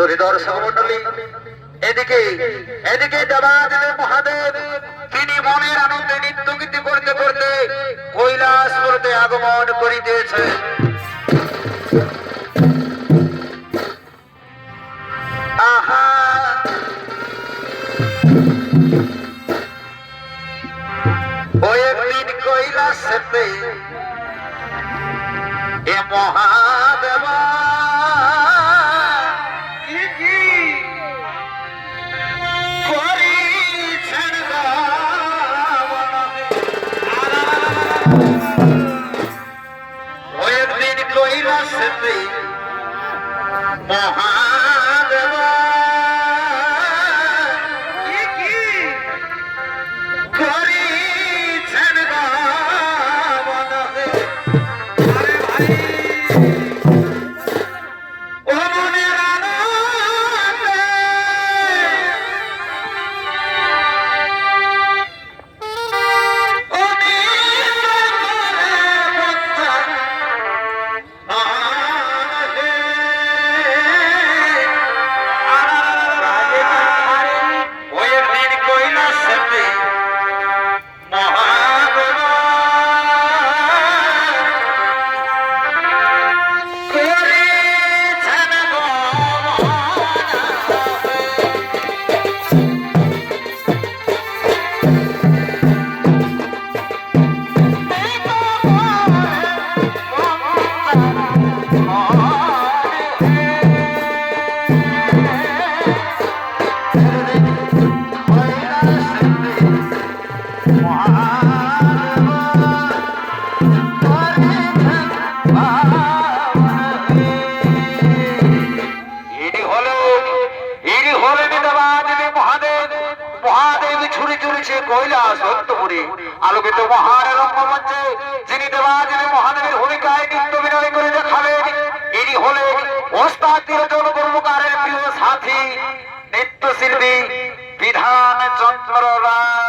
দর্শক মন্ডলী, এদিকে এদিকে দেবাদেব মহাদেব তিনি মনের আনন্দে নৃত্য গীতি করতে করতে কৈলাসপুরতে আগমন করিতেছে। আহা, ওই একদিন কৈলাসেতে এ মহাদেবা মহাদেবা করিছেন গাবনহে। আরে ভাই ও মনের আনন্দে ও আলোকিত মহান রঙ্গমঞ্চে যিনি দেবাদেবী মহাদেবের ভূমিকায় নৃত্য বিনয় করে দেখাবেন, ইনি হলেন ওস্তাদ তিলোচন কর্মকারের প্রিয় সাথী নৃত্যশিল্পী বিধান চন্দ্র রায়।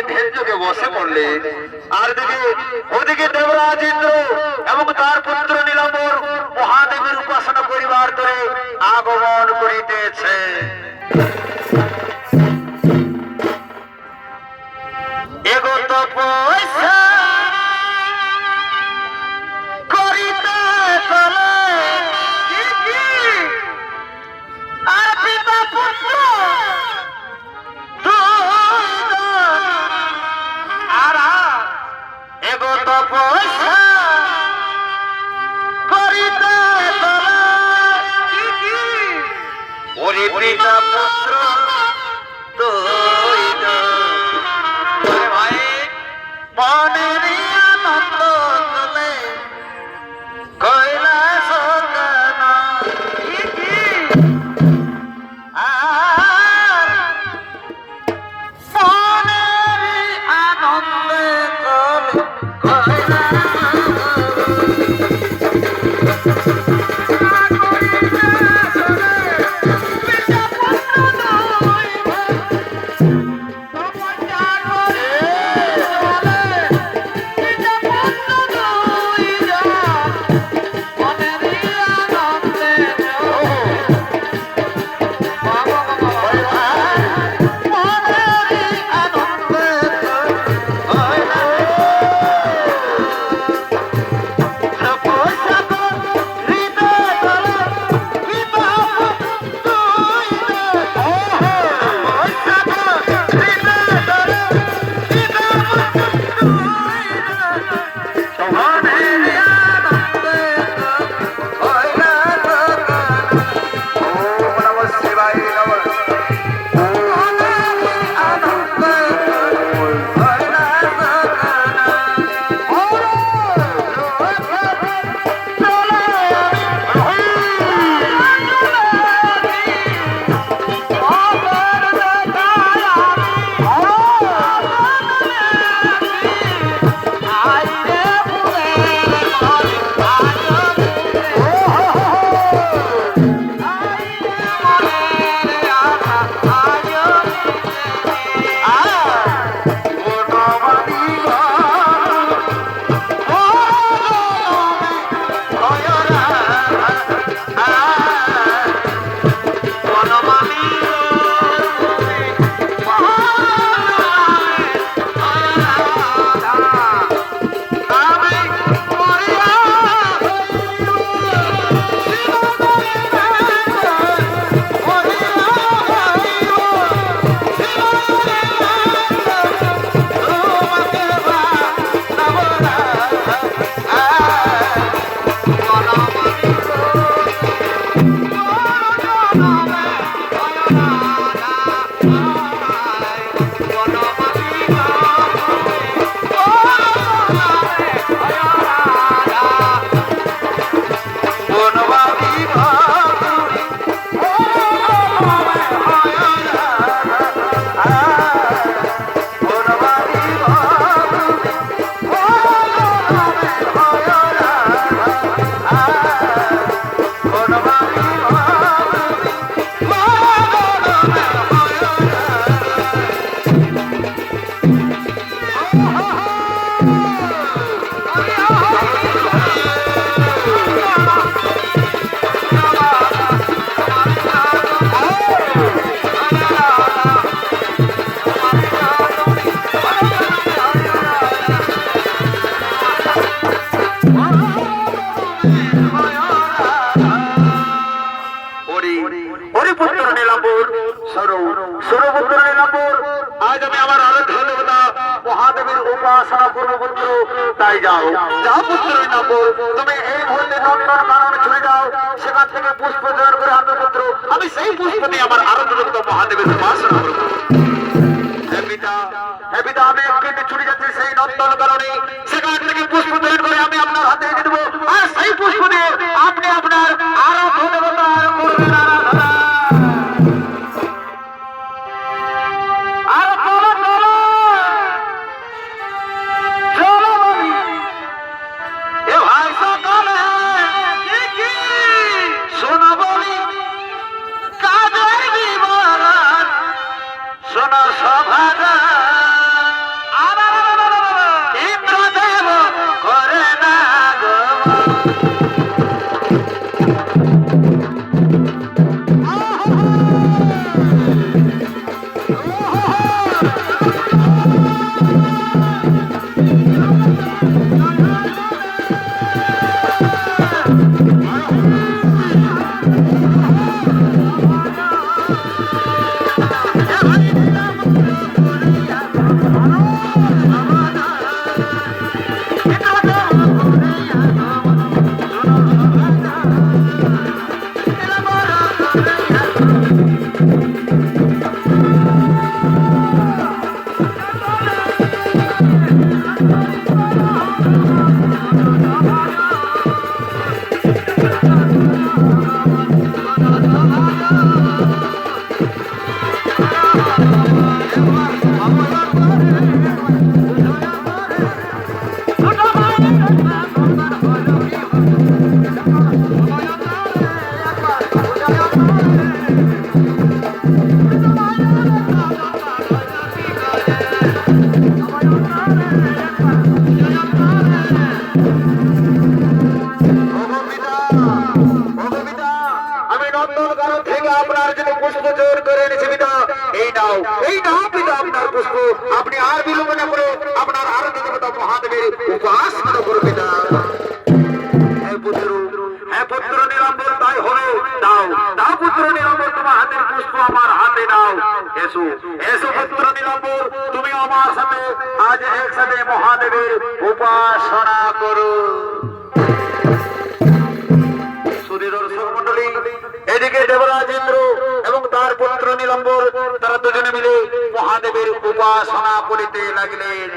ধ্যান যোগে বসে পড়লে। আর ওদিকে দেবরাজ ইন্দ্র এবং তার পুত্র নীলাম্বর মহাদেবের উপাসনা করিবার করে আগমন করিতেছে। এগো তপস্যা করিতে চলে আর পিতা পুত্র আর এগো তপস্যা করিতে চলে ওরে পিতা পুত্র মনের আনন্দ তুলে কৈলাস গানা মনের আনন্দে তুলে কৈলাস উপাসনা করবো পুত্র, তাই যাও যাও পুত্র নীলাম্বর, তুমি এই মুহূর্তে নন্দন কানন চলে যাও, সেখান থেকে পুষ্প জোগাড় করে আনবে পুত্র, আমি সেই পুষ্প নিয়ে আমার আরাধ্যযুক্ত মহাদেবের উপাসনা করবো। হে পিতা, আমি এক্ষুনি ছুটে যাচ্ছি সেই নন্দন কাননে, সেখান থেকে পুষ্প জোগাড় করে আমি আপনার হাতে এনে দেবো, আর সেই পুষ্প দিয়ে আপনি আপনার আরাধ্য দেবতার করবেন আরাধনা। আপনি আর বিলম্ব না করে আপনার আরাধ্য দেবতা মহাদেবের উপাসনা করবে না। হ্যাঁ পুত্র নিরম্বর, তাই হলো। দাও দাও পুত্র নিরম্বর, তোমার হাতের পুষ্প আমার হাতে দাও। এসো এসো পুত্র নিরম্বর, তুমি আমার সাথে আজ একসাথে মহাদেবের উপাসনা করো। এদিকে দেবরাজ ইন্দ্র এবং তার পুত্র নিলম্বর তারা দুজনে মিলে মহাদেবের উপাসনা করিতে লাগলেন।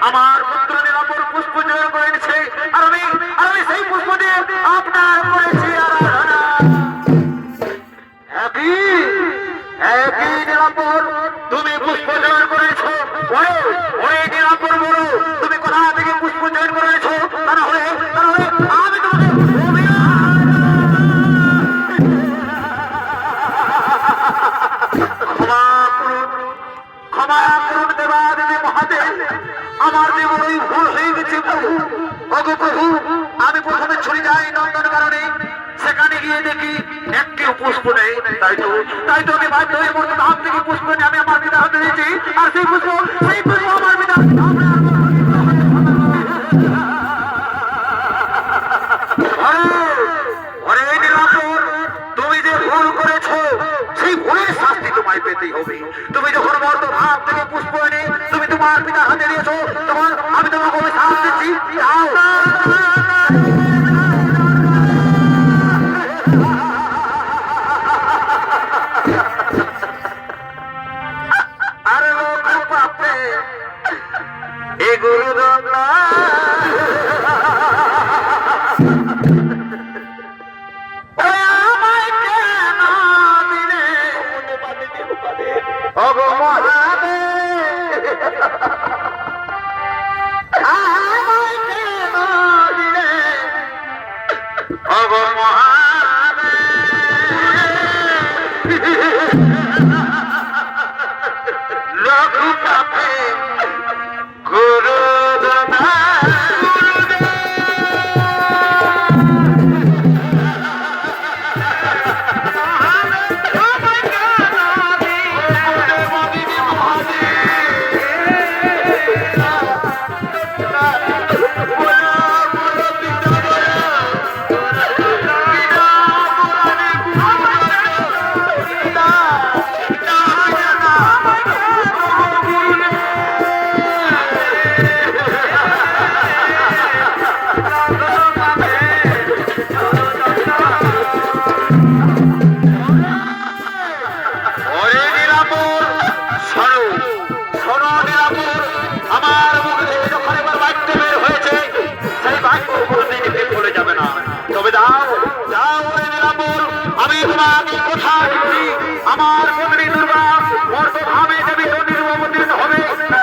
আমার পুত্র নিরম্বর পুষ্প জয় করেছে, আর আমি সেই পুষ্প দিয়ে আপনার করেছি আরাধনা। একই নিরম্বর, তুমি পুষ্প জয় করেছো। ওরে নিরম্বর বলো, তুমি কোথা থেকে পুষ্প জয় করেছো? তাহলে আমি তোমাকে ক্ষমা করুন দেবাদেবী মহাদেব, আমার জীবনে ভুল হয়ে গেছে প্রভু। ওগো প্রভু, আমি প্রথমে ছুরি যাই নন্দন কারণে, সেখানে গিয়ে দেখি একটিও পুষ্প নেই। তাই তো আমি বাধ্য হয়ে মতো ধাম থেকে পুষ্প নিয়ে আমি আমার পিতার হাতে দিয়েছি। আর সেই পুষ্প আমার পিতা। তুমি যে ভুল করেছো, সেই ভুলের শাস্তি তোমায় পেতেই হবে। তুমি যখন মর্ত ভাব থেকে পুষ্প এনে তুমি তোমার পিতার হাতে দিয়েছো, তখন আমি তোমাকে অভিশাপ দিচ্ছি। আরে লোক পাপে এগুলো দোলা অগো মহাদেব, আমায় কেন দিলে? অগো মহাদেব, লঘু পাপে গুরু দনা। তবে যাও যাও নিরাপদ, আমি তোমাকে কোথায় করি আমার পত্নী দুর্গা মর্তধামে দেবী চণ্ডীর অবতীর্ণ হবে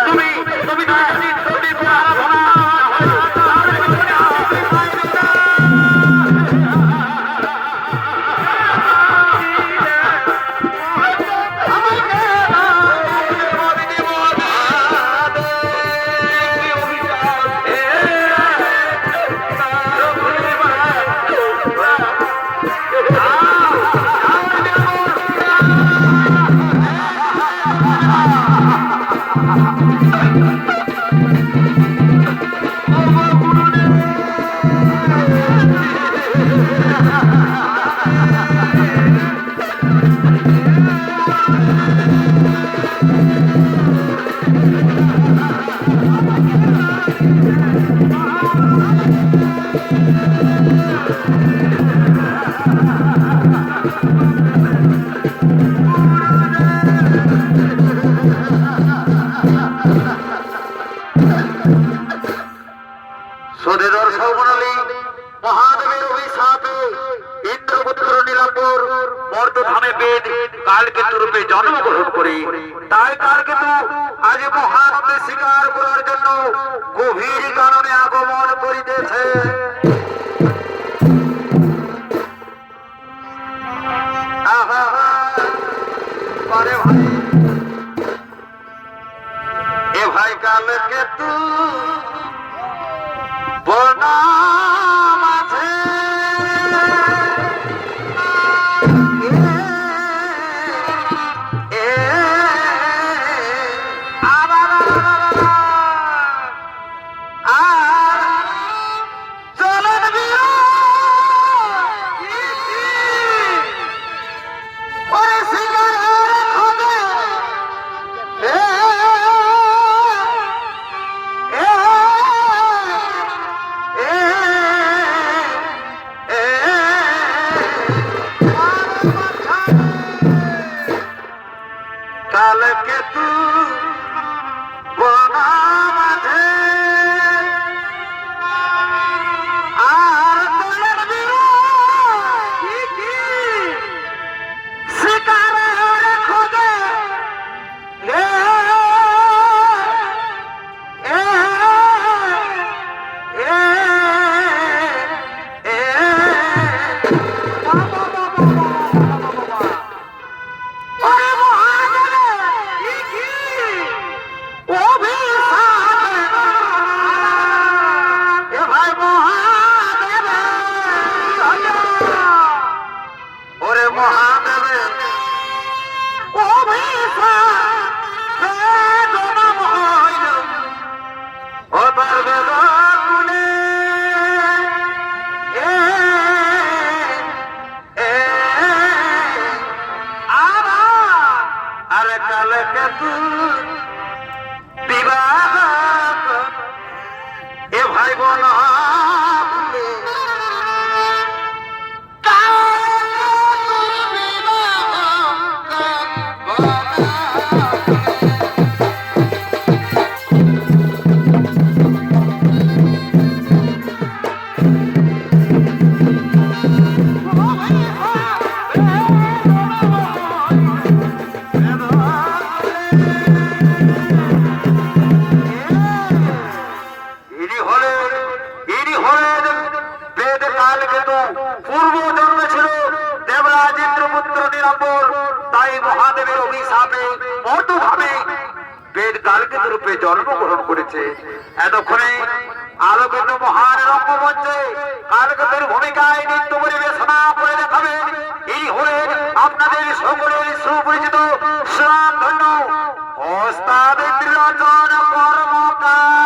তুমি তুমি তো একদিন চণ্ডীর আরাধনা মহাদেবের অভিশাপে ইন্দ্রপুত্র নীলাম্বর মর্তধামে বেদ কালকেতু রূপে জন্মগ্রহণ করে তাই কালকেতু আজ মহানন্দে শিকার করার জন্য গভীর কারণে আগমন করিতেছে। এ ভাই কালকেতু বনা কালকেতু বনা মাঝে আর তোলের শিকারের খোঁজে বিবাহ এ ভাই বোন পূর্ব জন্মে ছিল দেবরাজ ইন্দ্রপুত্র নীলাম্বর তাই মহাদেবের অভিশাপে মর্তভাবে বেদ কালকেতু রূপে জন্মগ্রহণ করেছে। এতক্ষণে আলোকিত মহান রঙ্গমঞ্চে কালকেতুর ভূমিকায় নৃত্য পরিবেশনা করে দেখাবেন এই হলেন আপনাদের সকলের সুপরিচিত সুনামধন্য ওস্তাদ ত্রিলোচন কর্মকার।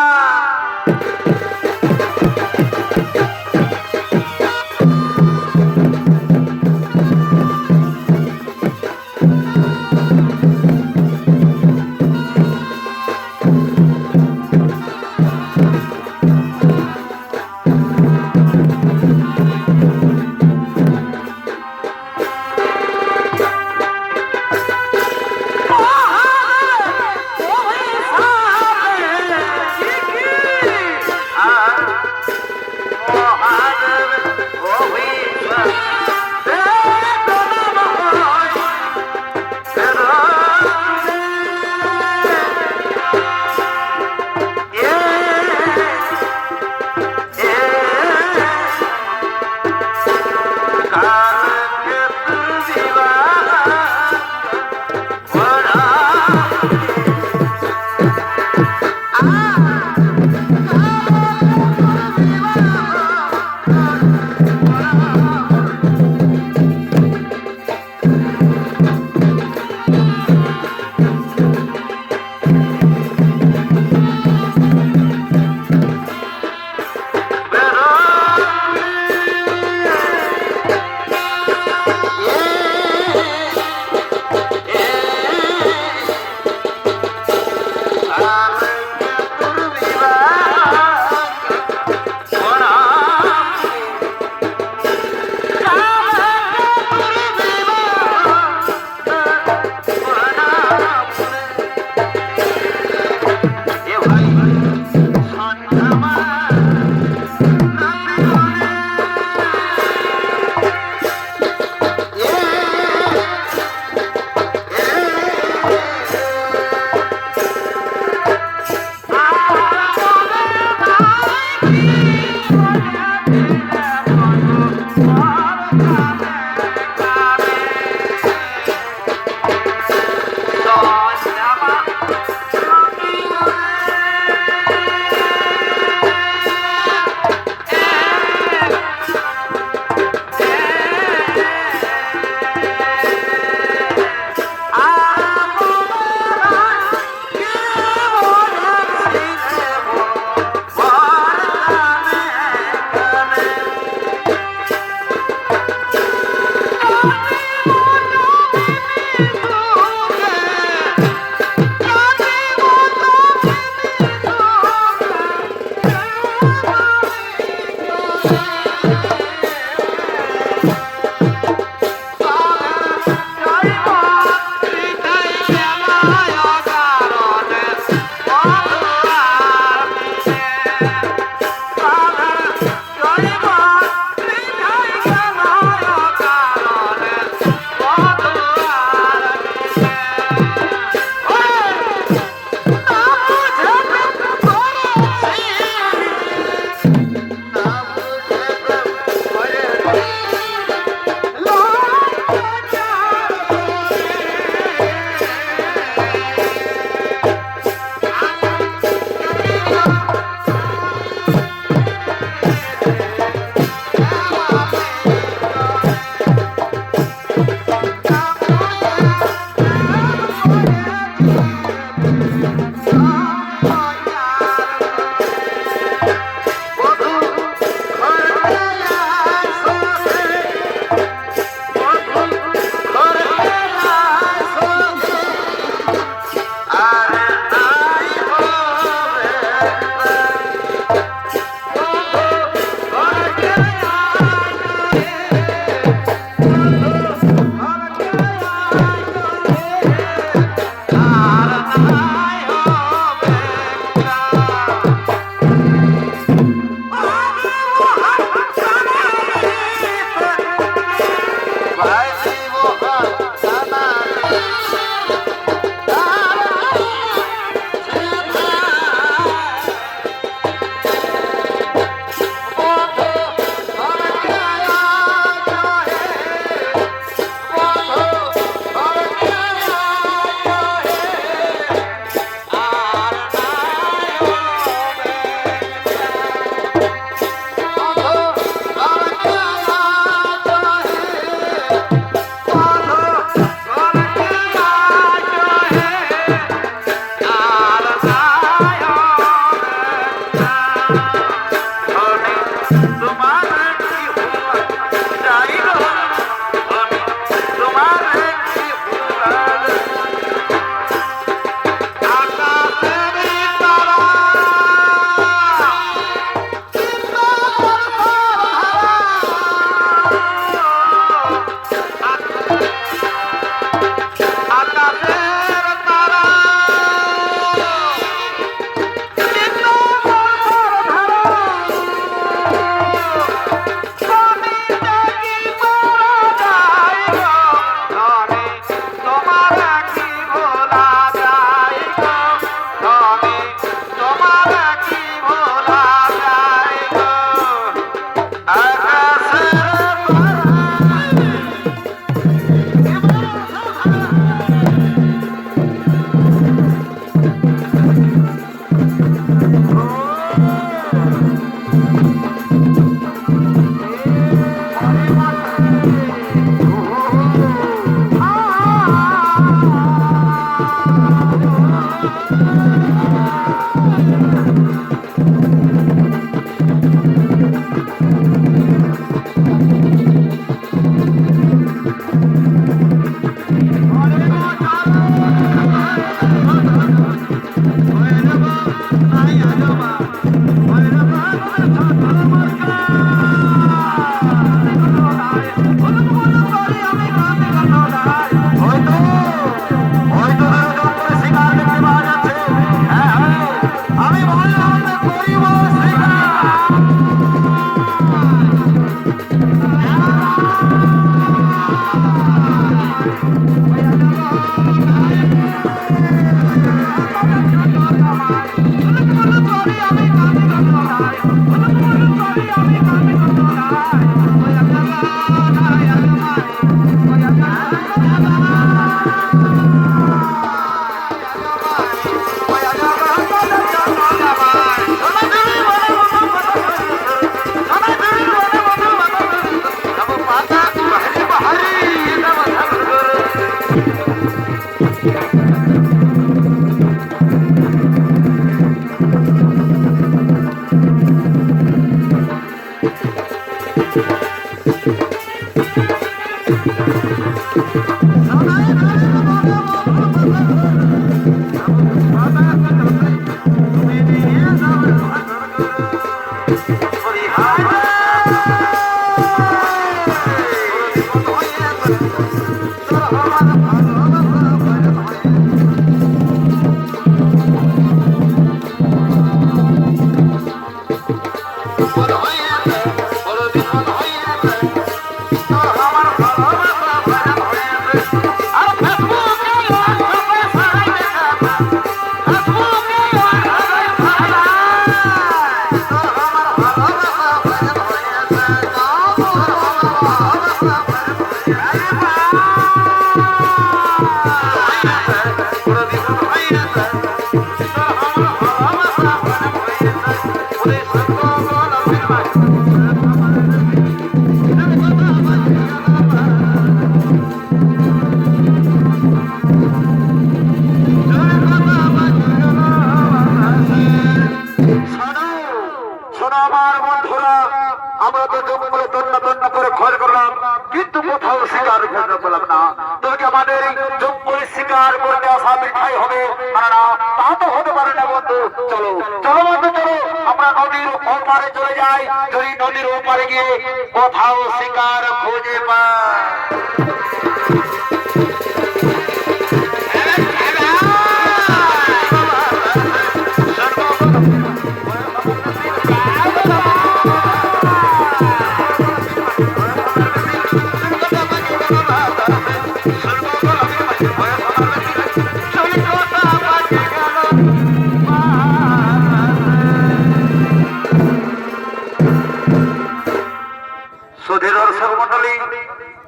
চলো চলো বন্ধু চলো আমরা নদীর ওপারে চলে যাই যদি নদীর ওপারে গিয়ে কোথাও শিকার খুঁজে পাই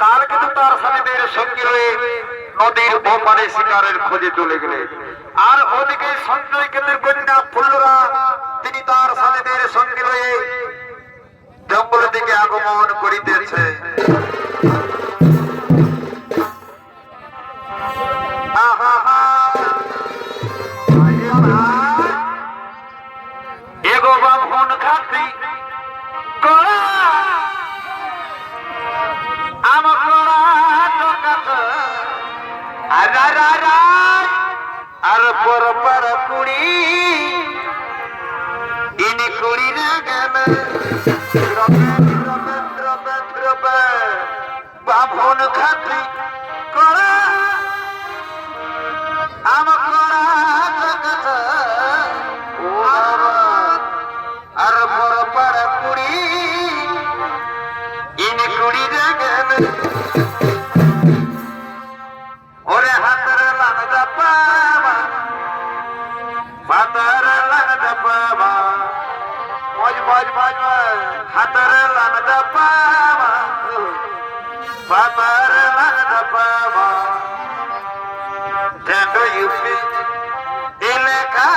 তার কিন্তু তার স্বামীদের সঙ্গে হয়ে নদীর ওপারে শিকারের খোঁজে চলে গেলেন আর ওদিকে সঞ্জয় কেন্দ্রের কন্যা ফুল্লরা তিনি তার স্বামীদের সঙ্গে হয়ে জঙ্গলের দিকে আগমন করিতেছে এগো বামন খাতি আর পর পর কুড়ি ইনি কুড়ি না গেল বামন খাতি করা আমার আর পর পর কুড়ি ইনি কুড়ি না গেল ওরে হাতের লাগা পাবা হাতের লাগা পাবা মজ মজ মজ হাতের লাগা পাবা হাতের লাগা পাবা দেখো ইউপি এলাকা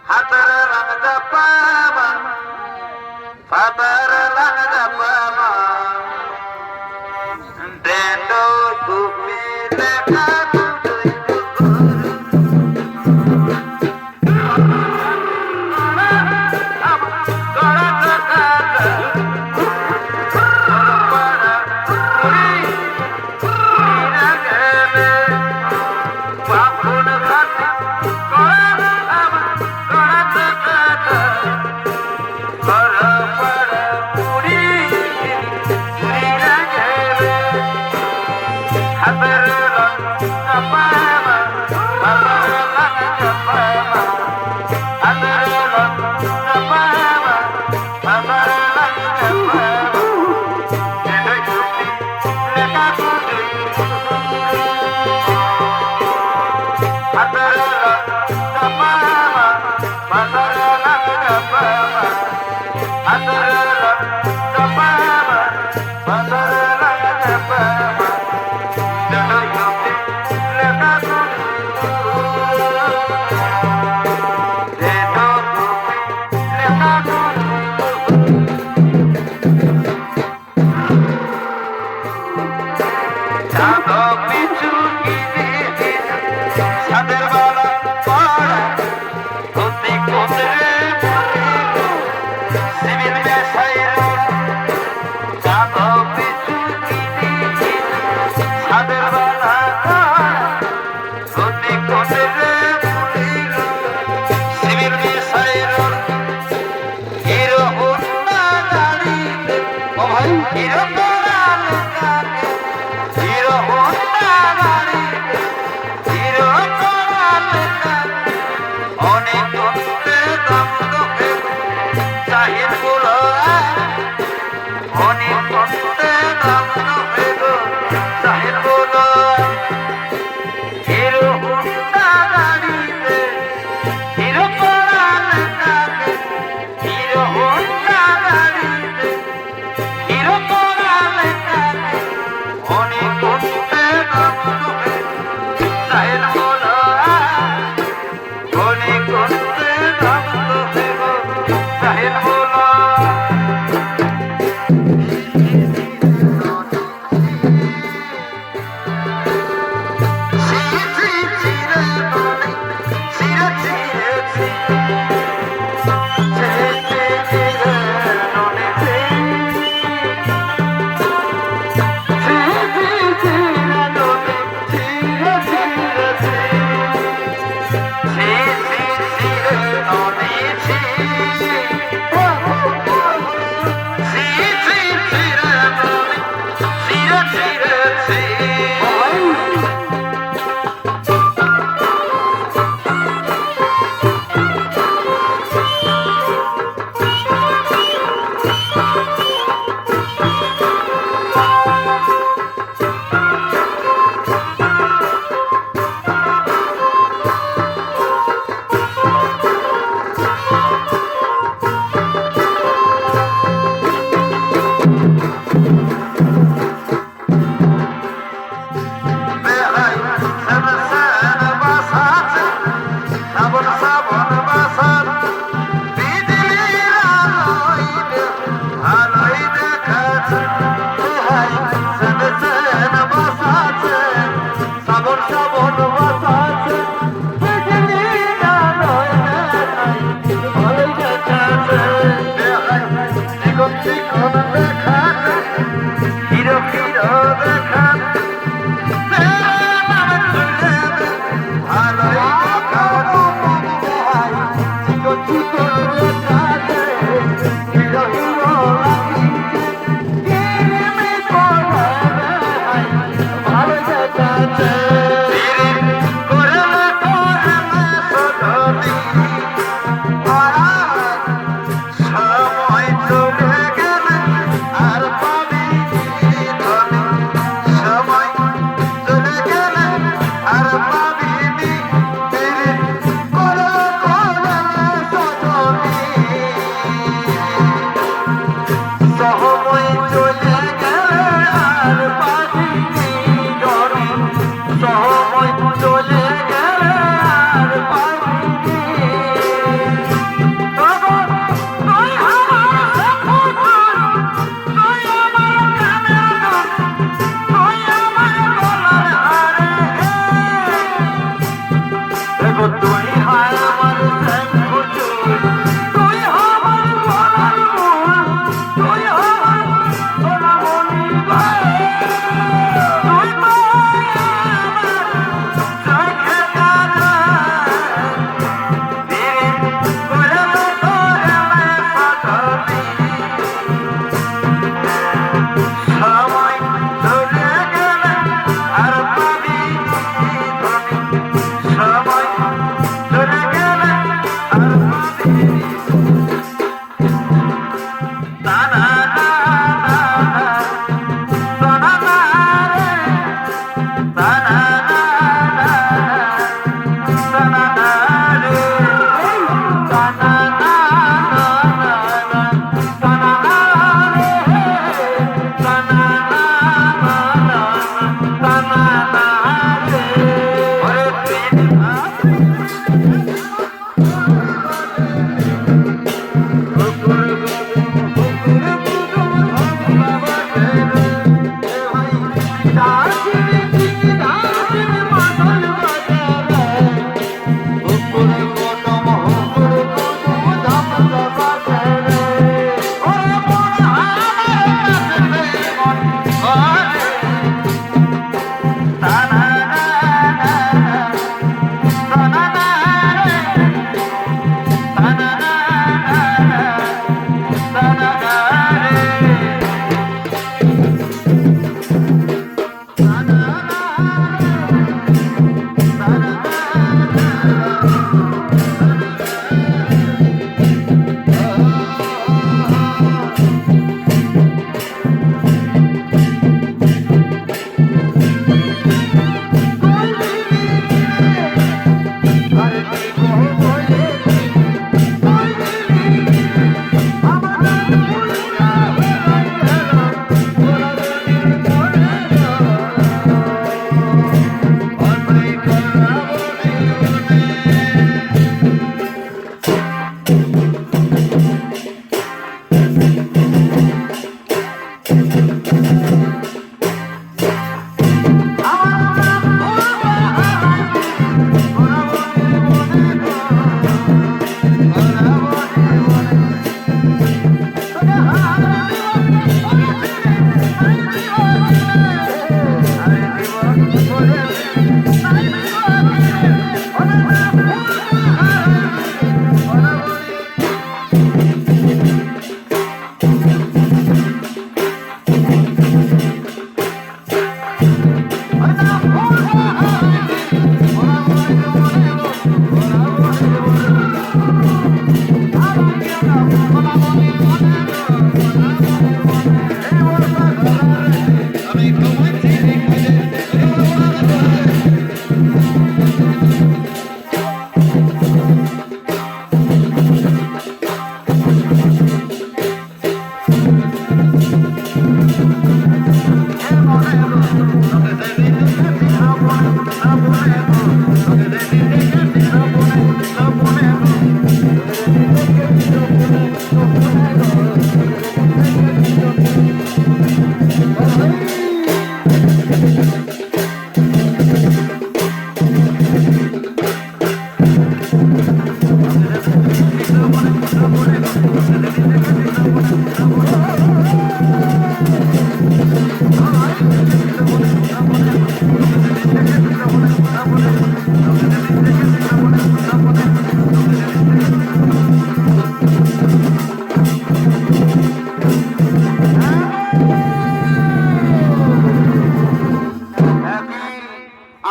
হাতের লাগা পাবা হাতের লাগা পাবা Dendo Tupi Leka Hey, তুই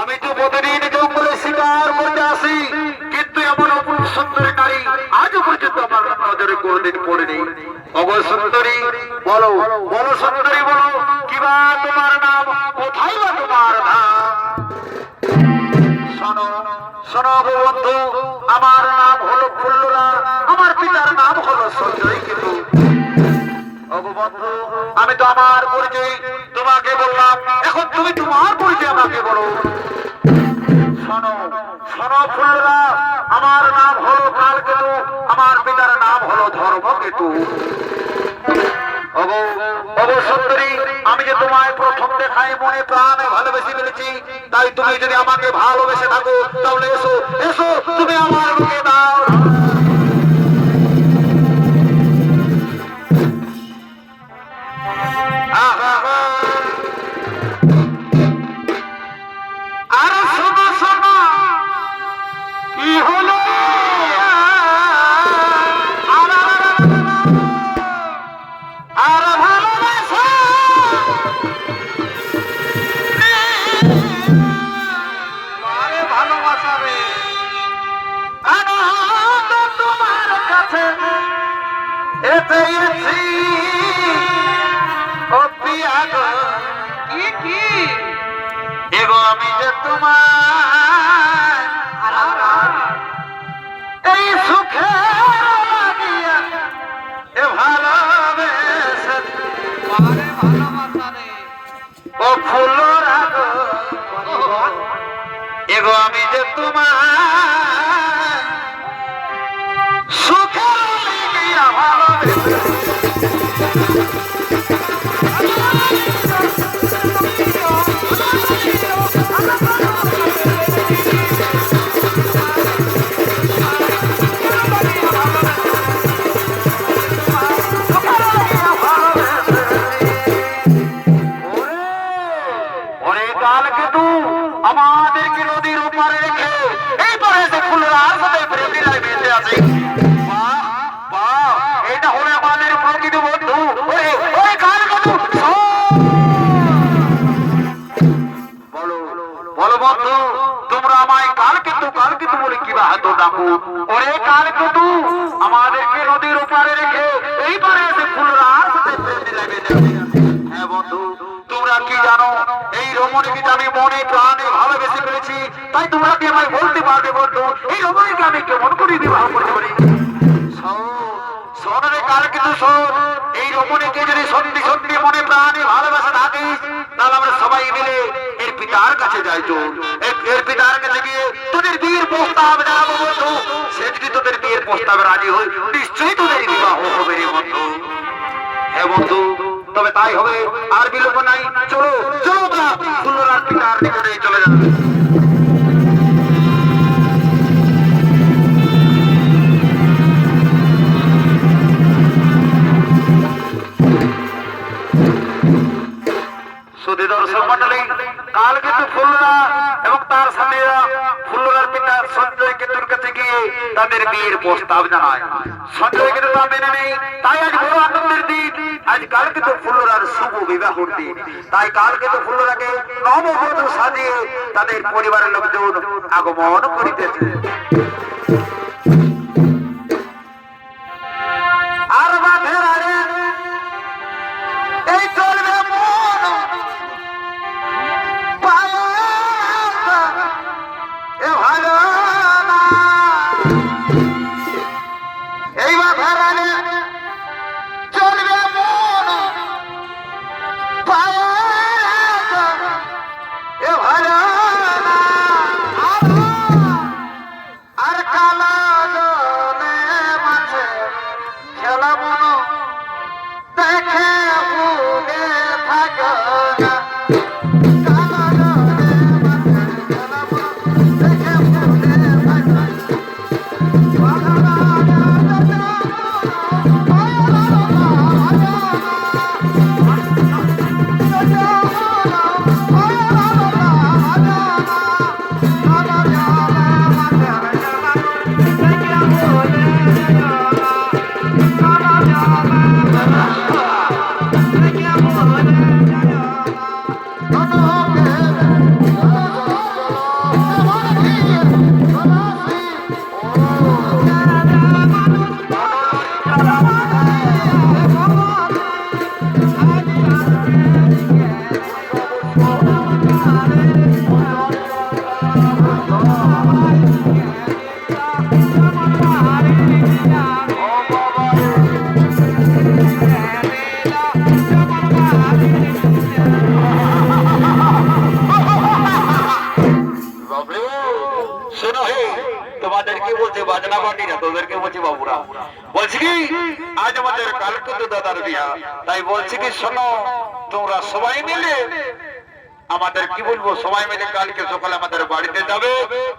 আমি তো প্রতিদিন জঙ্গলে শিকার করতে আসি, কিন্তু এমন অপূর্ব সুন্দরী নারী আজও পর্যন্ত আমার নজরে কোনদিন পড়েনি। ওগো সুন্দরী, বলো বলো সুন্দরী, বলো কিবা তোমার নাম, কোথায় বা তোমার নাম? শোনো শোনো গো বন্ধু, আমার নাম হলো ফুল্লরা, আমার পিতার নাম হলো সঞ্জয় কেতু। ওগো বন্ধু, আমি তো আমার পরিচয় তোমাকে বললাম, এখন তুমি তোমার পরিচয় আমাকে বলো। শোনো শোনো ফুল্লরা, আমার নাম হলো কালকেতু, আমার পিতার নাম হলো ধর্মকেতু। ওগো ওগো সুন্দরী, আমি যে তোমায় প্রথম দেখায় মনে প্রাণে ভালোবেসে ফেলেছি, তাই তুমি যদি আমাকে ভালোবেসে থাকো তাহলে এসো এসো, তুমি আমার বুকে দাও। আরে শোনো শোনো, কি হলো? আরে ভালোবাসা আরে ভালোবাসা রে, আনন্দ তোমার কাছে এসেছি। ও পিয়া গো, কি এগো আমি যে তোমার এই সুখে লাগিয়া এ ভালোবেসে, ও ফুলরা গো, এগো আমি যে তোমার সুখে লাগিয়া ভালোবেসে। আমাদেরকে নদীর ওপারে রেখে এই পারে যে ফুলরার সাথে প্রেমীরাই বেঁচে আছে। বাহ বাহ, এটা হলো আমাদের প্রকৃত বন্ধু। ওই কালকেতু, বলো বলো বন্ধু, তোমরা আমায় কালকেতু কালকেতু বলে কিবা এত ডাকো? ওরে কালকেতু, আমাদেরকে নদীর ওপারে রেখে এই পারে যে ফুলরার সাথে প্রেমীরাই বেঁচে আছে। হ্যাঁ বন্ধু, তোমরা কি জানো এই রমণীকে আমি মনে প্রাণে ভালোবেসে ফেলেছি, তাই তোমরা কি আমায় বলতে পারবে বন্ধু এই রমণীকে আমি কেমন করে বিবাহ করতে পারি? শোনে কালকেতু শোন, এই রমণীকে যদি সত্যি সত্যি মনে প্রাণে ভালোবাসা থাকিস, তাহলে আমরা সবাই মিলে এর পিতার কাছে যাই। চল এর পিতার কাছে গিয়ে তোদের বিয়ের প্রস্তাব জানাবো বন্ধু। সে যদি তোদের বিয়ের প্রস্তাবে রাজি হয়, নিশ্চয়ই তোদের বিবাহ হবে রে বন্ধু। হ্যাঁ বন্ধু, তবে তাই হবে, আর বিলম্ব নাই। চলো চলো তোমরা ফুলরার পিতার নিকটে চলে যাবে। সুধী দর্শক মন্ডলী, কালকেতু ফুলরা এবং তার স্বামীরা ফুলরার পিতা সঞ্জয় কেতুর কাছে গিয়ে তাদের বিয়ের প্রস্তাব জানায়। সঞ্জয় কেতু তা মেনে নেই, তাই আজ বড় আনন্দের দিন। আজ কালকেতু ফুলরার শুভ বিবাহের দিন, তাই কালকেতু ফুলরাকে নববধূ সাজিয়ে তাদের পরিবারের লোকজন আগমন করিতেছে। আর বাঁধের আরে এই চলবে মন এ ভালো না, এই বাঁধের আরে চলবে মন এ ভালো না, আর কালা জলে মাঝে খেলা মন দেখে ভুলে থাকো না। বাজনা পার্টি না তোদেরকে বলছি বাবুরা বলছি কি আজ আমাদের কালকে তো দাদার বিয়া তাই বলছি কি শোনো তোমরা সবাই মিলে আমাদের কি বলবো সবাই মিলে কালকে সকালে আমাদের বাড়িতে যাবে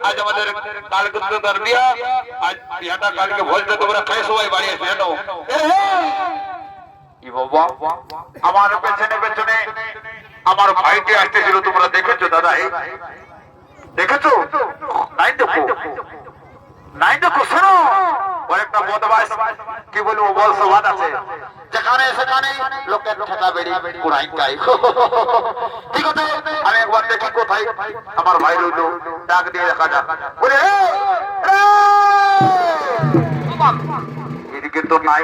আজ আমাদের কালকে তো দাদার বিয়া আজ বিয়াটা কালকে বলতে তোমরা খাই সবাই বাড়ি এসে জানো কি বাবা আমার পেছনে পেছনে আমার ভাইকে আসতেছিল তোমরা দেখেছো দাদা দেখেছো নাই দেখো নাই দেখো শোনো ওর একটা বদমাইশ কি বলবো বল সবাদ আছে যেখানে সেখানে লোকের ঠেকা বেড়ি পুরাই গাই ঠিক আছে আমি একবার দেখি কোথায় আমার ভাই রইল ডাক দিয়ে দেখা যাক ওরে এদিকে তো নাই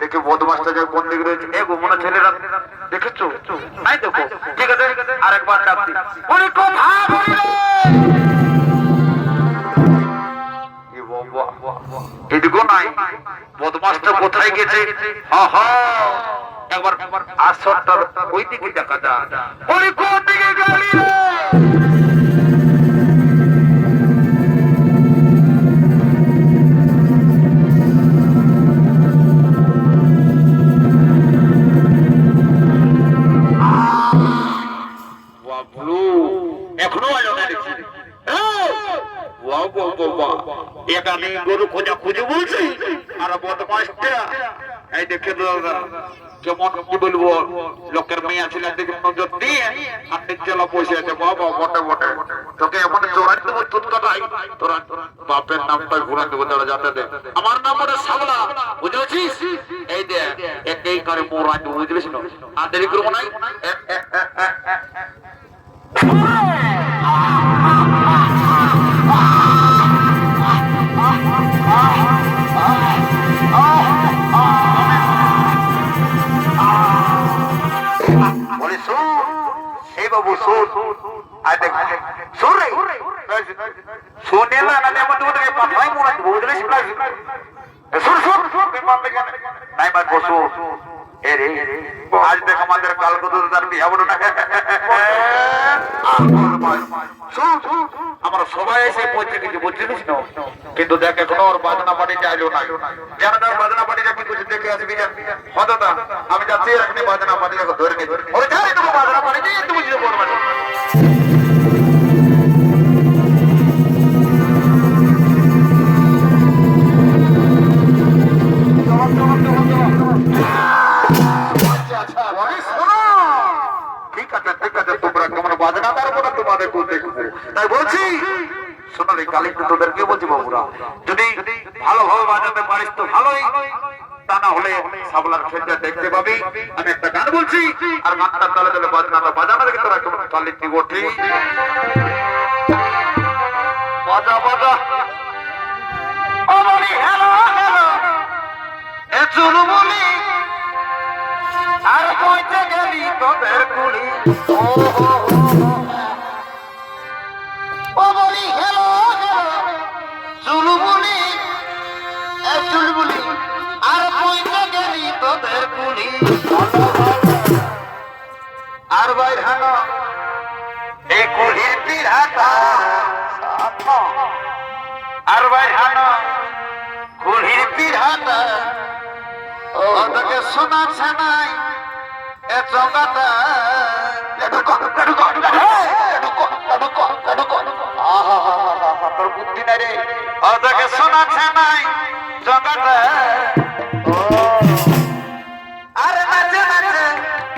দেখি বদমাসটা যে কোন দিকে রয়েছে এ গোমনা ছেলেরা দেখেছো নাই দেখো ঠিক আছে আরেকবার ডাকছি ওরে কথা বললে এদিকে নাই বদমাসটা কোথায় গেছে একবার আসরটার ওই দিকে দেখা যা ওরে কোন দিকে গেলি এখনো আলো না দেখছি এখানে গরু খোঁজা খুঁজে বলছি আর বদমাসটা এই দেখে কেমন কি বলবো লোকের মেয়ে ছিল দেখে নজর দিয়ে আর নিচলা বসে আছে বাবা বটে বটে তোকে এমন চোরাই দেবো তুৎকাটাই তোরা বাপের নামটাই ঘুরা দেবো তারা যাতে দে আমার নাম ওটা সাবলা বুঝেছিস এই দে একই করে মোড়াই দেবো বুঝলিস না আর দেরি করবো নাই আজ দেখ আমাদের কালকাতার বিয়া বলো না আমরা সবাই এসে পৌঁছে গেছি বুঝছিস না কিন্তু দেখ এখনো ওর বাজনা পার্টিটা আইলো না জানা তার বাজনা পার্টিটা কি করছে দেখে আসবি হতো আমি যাচ্ছি এখানে বাজনা পার্টিটা ধরে নিই ওরে যাই তুমি বাজনা পার্টি তুমি বুঝতে পারবে না তাই বলছি শোনো রে কালী তোদেরকে বলছি বাবুরা যদি ভালোভাবে বাজাতে পারিস তো ভালোই তা না হলে সাবলার খেলতে দেখতে পাবি আমি একটা গান বলছি আর গানটা তালে তালে বাজনাটা বাজানো দেখে তোরা কেমন কালী কি ওঠে বাজা বাজা অমনি হ্যালো হ্যালো এ চুরমুলি আর কইতে গেলি তোদের কুলি ও বলি হ্যালো হ্যালো চুলবুলি এ চুলবুলি আর কইতে গেলি তোদের কুলি আর ভাই হানো এই কুলির পিড়াটা আর ভাই হানো কুলির পিড়াটা ও তোকে শোনাচ্ছে নাই এ চঙ্গাটা তোর বুদ্ধি নাই রে ওদেরকে শোনাচ্ছে নাই জগতে আরে নাচে নাচে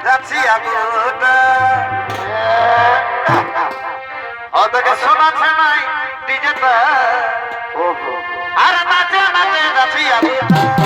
যাচ্ছি আগুটা ওদেরকে শোনাচ্ছে নাই ডিজেটা আরে নাচে নাচে যাচ্ছি আগুটা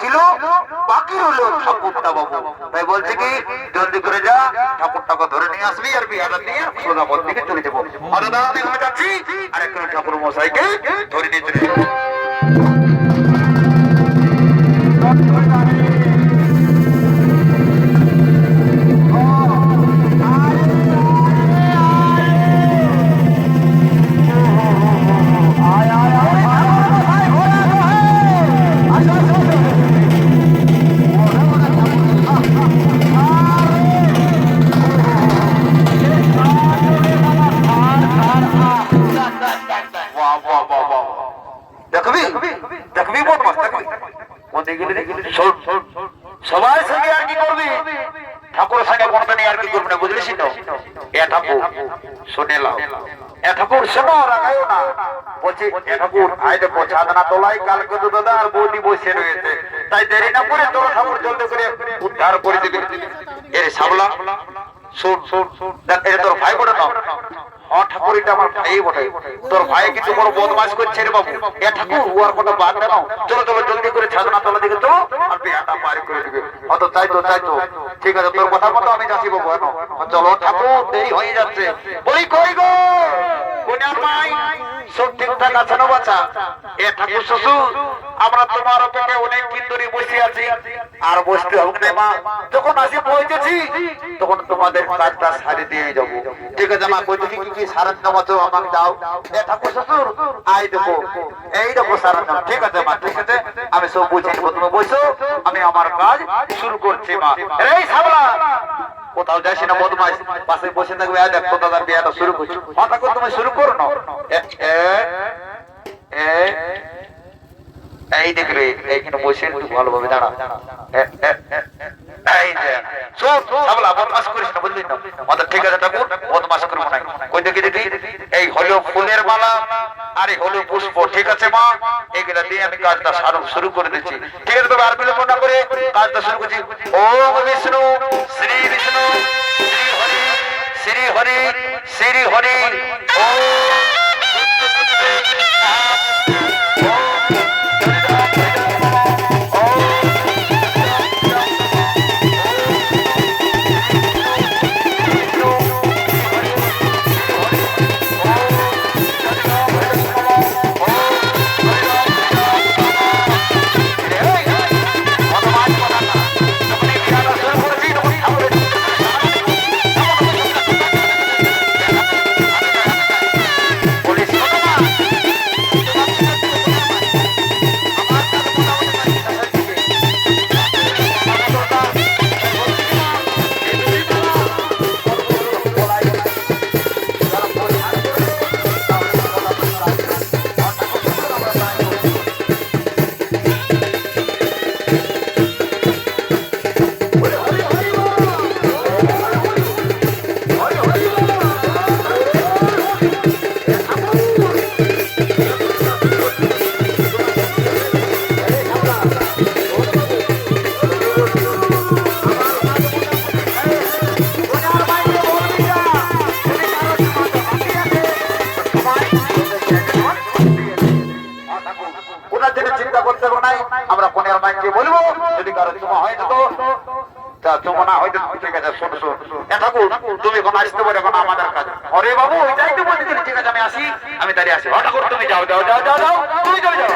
ছিল, বাকি হলো ঠাকুরটা বাবু। তাই বলছে কি জলদি করে যা, ঠাকুরটাকে ধরে নিয়ে আসবি আর বিহাটা নিয়ে সোজা পথ দিকে চলে যাবো। দাদা আমি ঘুরে যাচ্ছি, আর একটু ঠাকুর মশাইকে ধরে নিয়ে চলে যাবো। সবাই সঙ্গে আর কি করবি, ঠাকুরের সঙ্গে কোনটা নিয়ে আর কি করবি না, বুঝলিস তো? এ ঠাকুর শুনে লাও, এ ঠাকুর শোনো, রাখাইও না। বলছি এ ঠাকুর আই দেখো ছাদনা তোলাই, কালকে তো দাদা আর বৌদি বসে রয়েছে, তাই দেরি না করে তোর ঠাকুর জলদি করে উদ্ধার করে দিবি। এর সাবলা শোন শোন দেখ, এটা তোর ভাই বটে না? হ্যাঁ ঠাকুর এটা আমার ভাই বটে। তোর ভাই কিন্তু বড় বদমাশ করছে রে বাবু। এ ঠাকুর ওর কথা বাদ দাও, চলো চলো জলদি করে ছাদনা তোলা দিকে তো, আর বিয়াটা পার করে দিবে। অত তাই তো ঠিক আছে, তোর কথা মতো আমি যাচ্ছি বাবু। চলো ঠাকুর, দেরি হয়ে যাচ্ছে। বলি কই গো কোনার মাই, সব ঠিকঠাক আছে না বাচ্চা? এ ঠাকুর শ্বশুর, আমরা তোমার অপেক্ষায় অনেক দিন ধরে বসে আছি, আর বসতে হবে না মা। যখন আসি পৌঁছেছি তখন তোমাদের কাজটা সারি দিয়ে যাবো। ঠিক আছে মা, কই দেখি কি কি সারাঞ্জাম আছে আমাকে দাও। এ ঠাকুর শ্বশুর আই দেখো, এই দেখো সারাঞ্জাম। ঠিক আছে মা, ঠিক আছে, আমি সব বুঝিয়ে নেবো। তুমি বসো, আমি আমার কাজ শুরু করছি মা। এই সাবলা কোথাও যাইস না বদমাইশ, পাশে বসে থাকবে। দেখ তো দাদার বিয়েটা শুরু করছি। হঠাৎ করে তুমি শুরু করো না। এই দেখবে এইখানে বসে একটু ভালোভাবে দাঁড়া। এই যে শোন সাবলা, বদমাশ করিস না, বুঝলি না? আমাদের ঠিক আছে ঠাকুর, বদমাশ করবো না। ওই দেখি এই হলো ফুলের মালা আর এই হলো পুষ্প। ঠিক আছে মা, এইগুলা দিয়ে আমি কাজটা শুরু করে দিচ্ছি। ঠিক আছে তবে আর বিলম্ব না করে কাজটা শুরু করছি। ওম বিষ্ণু শ্রী বিষ্ণু শ্রী হরি শ্রী হরি শ্রী হরি। আমরা কোনের মাইকে বলবো, যদি কারো তোমা হয় তো তোমার না হয়তো। ঠিক আছে শোনো শোনো, ঠাকুর তুমি এখন আসতে পারো, এখন আমাদের কাজ। অরে বাবু ওইটাই তো বলছি। ঠিক আছে আমি আসি, আমি দাঁড়িয়ে আসি। ঠাকুর তুমি যাও যাও যাও যাও যাও, তুমি চলে যাও।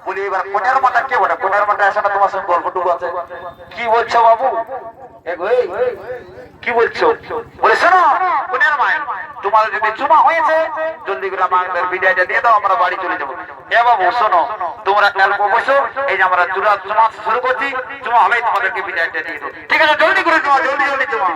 বলি এবার কোনের মাথা কে বলে? কোনের মাথা আসে না, তোমার সঙ্গে গল্পটুকু আছে। কি বলছো বাবু? কি বলছো? বলে শোনো কোনের মায়, তোমাদের যদি চুমা হয়েছে জলদি করে আমাদের বিদায়টা দিয়ে দাও, আমরা বাড়ি চলে যাবো। এ বাবু শোনো, তোমরা অল্প বসো, এই যে আমরা চুমা শুরু করছি, চুমা হলেই তোমাদেরকে বিদায়টা দিয়ে দাও। ঠিক আছে জলদি করে চুমা, জলদি জলদি চুমা।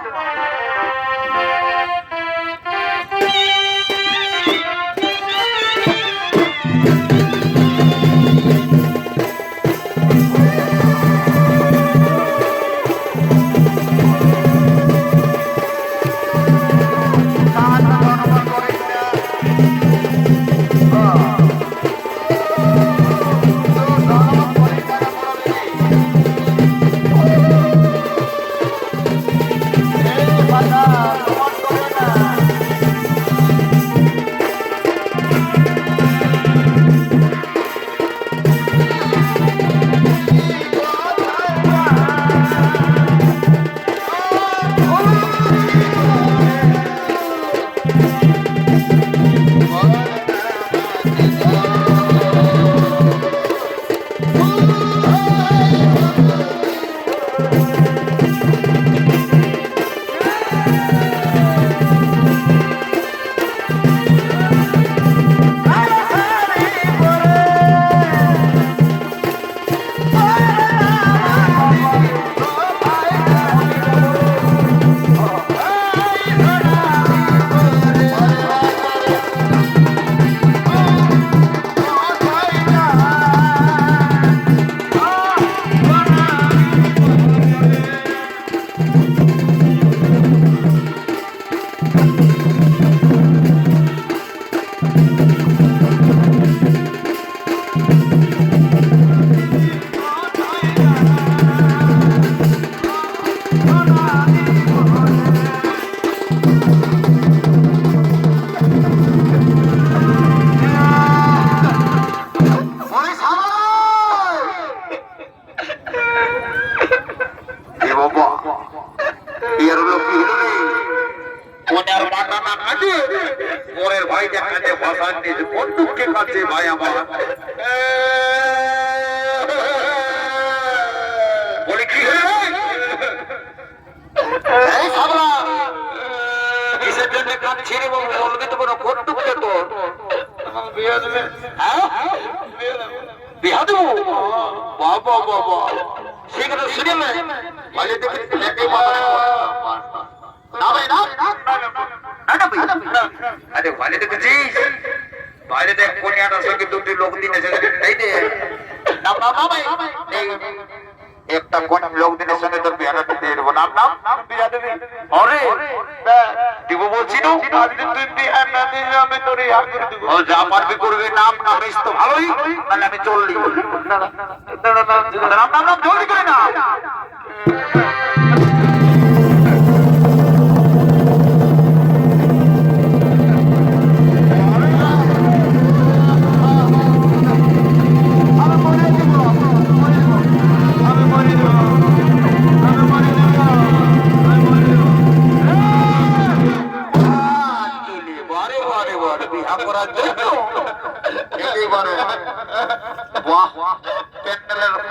কাছে পরের ভাইকে কাছে ভাষা নিয়ে বন্দুককে কাছে ভাই আমার বলি কি এই সাবলা কিসের জন্য কাঁদছি রে বাবু বলবি তো কোনো বন্দুককে তো বিয়া দেবে বিয়া দেবো বাবা বাবা সেখানে শুনে ভালো দেখে একে আরে ভালো দেখেছিস বাইরে দেখ কোনিয়াটার সঙ্গে দুটি লোক দিনে একটা কোন লোক দিনের সঙ্গে তোর বিয়াটা দিতে দেবো নাম নাম বিয়া দেবে আরে দিব বলছি না আমি তোর যা পারবি করবি নাম নামিস তো ভালোই তাহলে আমি চললি নাম নাম নাম জলদি করে না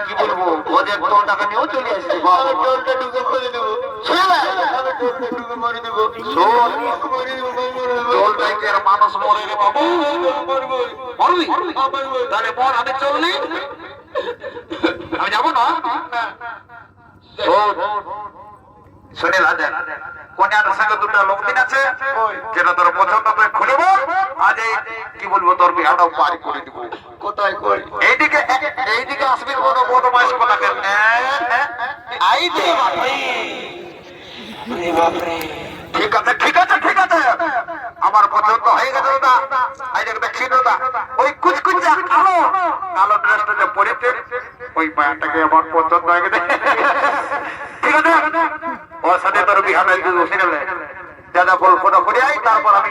কি বলবো ওদের তোর টাকা নিয়েও চলে আসছি মানুষ মরে রে বাবু মরবি তাহলে বল আমি চললি আমি যাবো না শুনে রাজেন কোনিয়াটার সঙ্গে দুটো লোক দিন আছে যেটা তোর পছন্দ করে খুলে বল আজ কি বলবো তোর বিহাটাও পারি করে দিব কোথায় করি এইদিকে আসবি বড় বদমাইশ কথা কেন ঠিক আছে ঠিক আছে ঠিক আছে আমার পছন্দ হয়ে গেছে দাদা এই দেখ দেখছি দাদা ওই কুচকুচা কালো কালো ড্রেসটা যে পরেছে ওই প্যান্টটাকে আমার পছন্দ হয়ে গেছে ঠিক আছে ওর সাথে তোর বিহাটা বসে গেলে যা যা কল্পনা করে আই তারপর আমি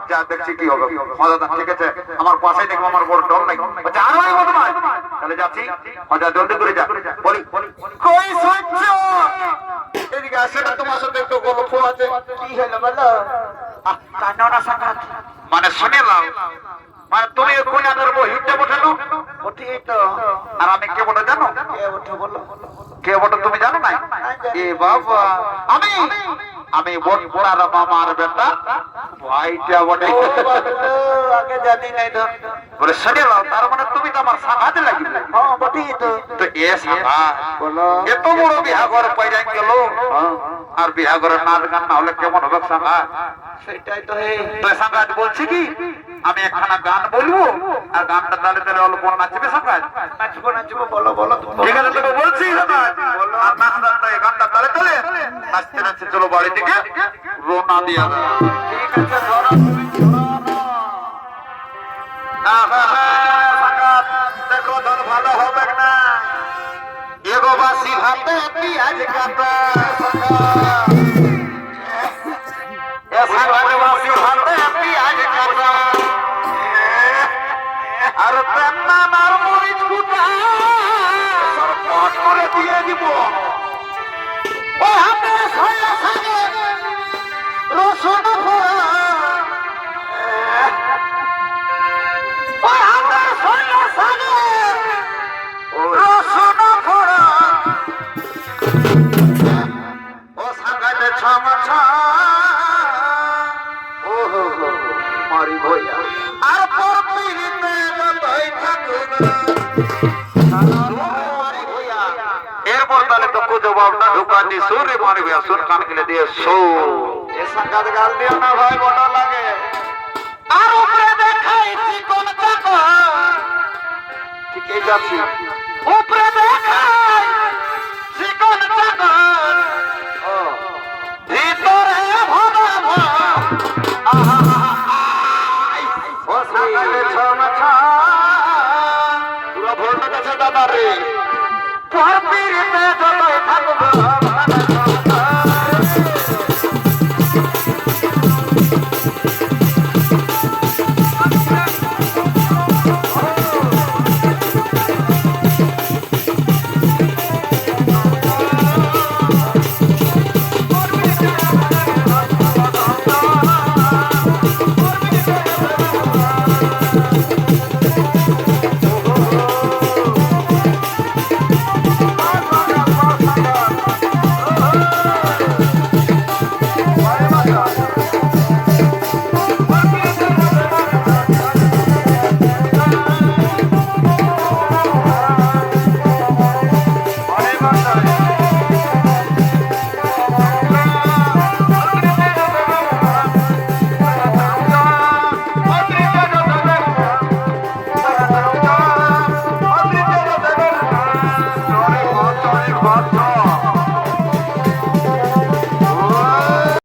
যা দেখছি কি হবে মজা ঠিক আছে আমার পাশে দেখবো আমার বড় ডর নাই আর ওই মতো নয় তাহলে যাচ্ছি মজা জলদি করে যা বলি কই সহ্য এদিকে আসে না তোমার সাথে একটু গল্প আছে কি হলো বলো কান্না সাকাত মানে শুনেলাম মানে তুমি কোন আদর হিটটা বসানো ওঠি তো আর আমি কে বটে জানো কে বটে বলো কে বটে তুমি জানো না এ বাবা আমি বড়ার মামার বেটা ভাইটা বটে আগে জানি নাই তো বলে শুনেলাম তার মানে তুমি তো আমার সাগাতে লাগিবে হ্যাঁ বটি তো এ সাগা বলো এত বড় বিহাগর পয়রা গেল আর বিহাগরের নাচ গান না হলে কেমন হবে সাগা সেটাই তো হে তো সাগাত বলছি কি আমি একখানা গান বলবো আর গানটা তালে তালে অল্প নাচবে সাগাত নাচবো বলো বলো ঠিক আছে তুমি বলছি সাগাত বলো আর নাচটা এই গানটা তালে তালে নাচতে নাচতে চলো বাড়ি থেকে রওনা দিয়া ঠিক আছে ধরো সাগাত দেখো ধর ভালো হবে না এগো বাসি ভাতে পেঁয়াজ কাটা সাগাত বাসি ভাতে পেঁয়াজ কাটা আর তেমন আর মরিচ কুটা সরপট করে দিয়ে দিব ও হাতে ছয়া সাগে রসুন ফোড়া ও হাতে ছয়া সাগে রসুন ফোড়া ও সাগাতে ছমছা ও হো হো মারি ভইয়া আর পর পিরিতে যতই থাকুক এরপর তাহলে তো জবাব না ঢুকানি সুরে মারি ভইয়া সুর কান গেলে দিয়ে সো এ সাঙ্গাত গাল দিও না ভাই বড় লাগে আর উপরে দেখাইছি কোন টাকা ঠিক এই যাচ্ছি উপরে দেখাই চিকন টাকা ও ভিতরে ভরা ভরা আহা ও সাগালে ছমছা পুরো ভোরটা কাছে দাদা রে পর পিরিতে যত